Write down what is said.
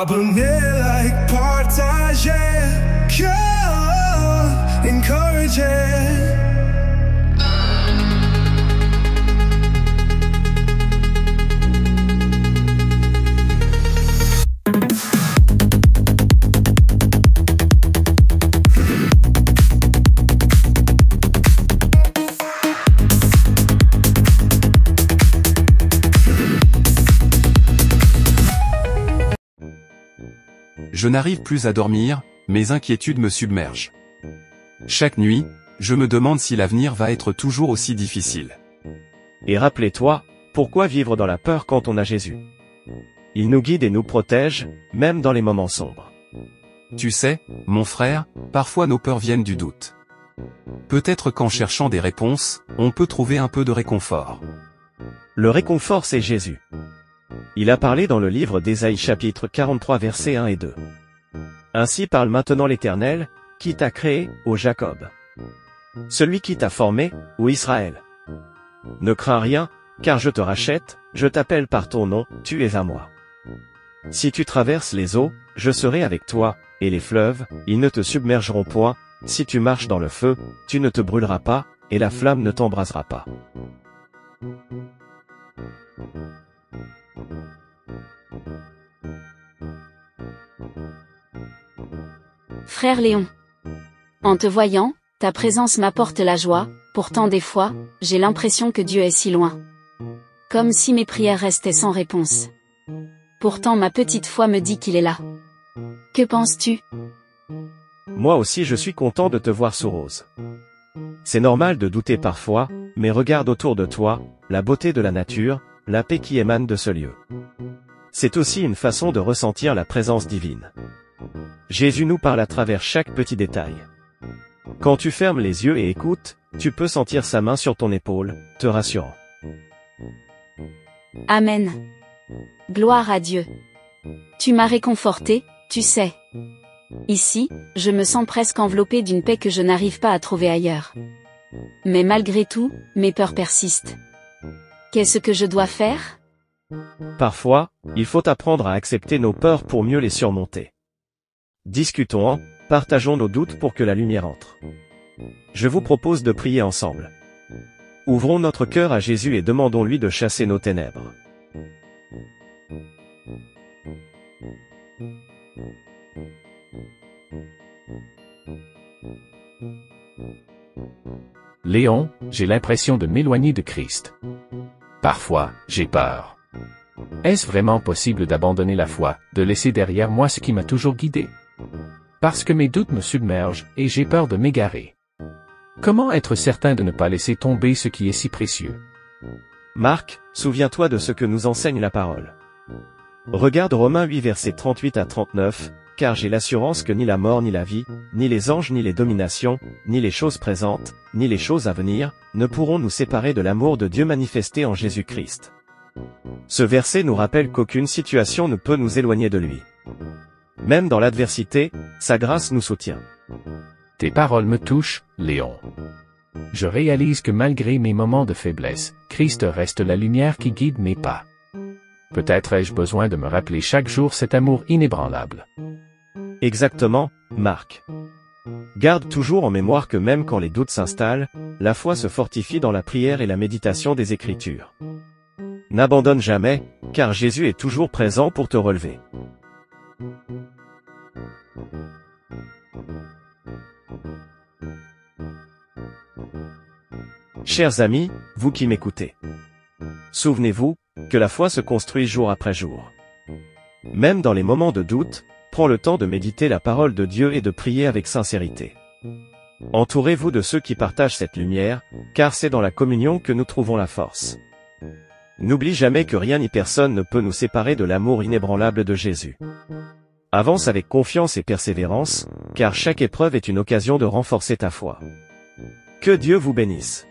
abonné, like, partagé, que encouragé. Je n'arrive plus à dormir, mes inquiétudes me submergent. Chaque nuit, je me demande si l'avenir va être toujours aussi difficile. Et rappelez-toi, pourquoi vivre dans la peur quand on a Jésus? Il nous guide et nous protège, même dans les moments sombres. Tu sais, mon frère, parfois nos peurs viennent du doute. Peut-être qu'en cherchant des réponses, on peut trouver un peu de réconfort. Le réconfort, c'est Jésus. Il a parlé dans le livre d'Ésaïe chapitre 43 versets 1 et 2. Ainsi parle maintenant l'Éternel, qui t'a créé, ô Jacob. Celui qui t'a formé, ô Israël. Ne crains rien, car je te rachète, je t'appelle par ton nom, tu es à moi. Si tu traverses les eaux, je serai avec toi, et les fleuves, ils ne te submergeront point, si tu marches dans le feu, tu ne te brûleras pas, et la flamme ne t'embrasera pas. Frère Léon. En te voyant, ta présence m'apporte la joie, pourtant des fois, j'ai l'impression que Dieu est si loin. Comme si mes prières restaient sans réponse. Pourtant ma petite foi me dit qu'il est là. Que penses-tu? Moi aussi je suis content de te voir sous rose. C'est normal de douter parfois, mais regarde autour de toi, la beauté de la nature, la paix qui émane de ce lieu. C'est aussi une façon de ressentir la présence divine. Jésus nous parle à travers chaque petit détail. Quand tu fermes les yeux et écoutes, tu peux sentir sa main sur ton épaule, te rassurant. Amen. Gloire à Dieu. Tu m'as réconforté, tu sais. Ici, je me sens presque enveloppé d'une paix que je n'arrive pas à trouver ailleurs. Mais malgré tout, mes peurs persistent. Qu'est-ce que je dois faire? Parfois, il faut apprendre à accepter nos peurs pour mieux les surmonter. Discutons-en, partageons nos doutes pour que la lumière entre. Je vous propose de prier ensemble. Ouvrons notre cœur à Jésus et demandons-lui de chasser nos ténèbres. Léon, j'ai l'impression de m'éloigner de Christ. Parfois, j'ai peur. Est-ce vraiment possible d'abandonner la foi, de laisser derrière moi ce qui m'a toujours guidé? Parce que mes doutes me submergent et j'ai peur de m'égarer. Comment être certain de ne pas laisser tomber ce qui est si précieux? Marc, souviens-toi de ce que nous enseigne la parole. Regarde Romains 8 versets 38 à 39, car j'ai l'assurance que ni la mort ni la vie, ni les anges ni les dominations, ni les choses présentes, ni les choses à venir, ne pourront nous séparer de l'amour de Dieu manifesté en Jésus-Christ. Ce verset nous rappelle qu'aucune situation ne peut nous éloigner de lui. Même dans l'adversité, sa grâce nous soutient. Tes paroles me touchent, Léon. Je réalise que malgré mes moments de faiblesse, Christ reste la lumière qui guide mes pas. Peut-être ai-je besoin de me rappeler chaque jour cet amour inébranlable. Exactement, Marc. Garde toujours en mémoire que même quand les doutes s'installent, la foi se fortifie dans la prière et la méditation des Écritures. N'abandonne jamais, car Jésus est toujours présent pour te relever. Chers amis, vous qui m'écoutez, souvenez-vous que la foi se construit jour après jour. Même dans les moments de doute, prends le temps de méditer la parole de Dieu et de prier avec sincérité. Entourez-vous de ceux qui partagent cette lumière, car c'est dans la communion que nous trouvons la force. N'oublie jamais que rien ni personne ne peut nous séparer de l'amour inébranlable de Jésus. Avance avec confiance et persévérance, car chaque épreuve est une occasion de renforcer ta foi. Que Dieu vous bénisse.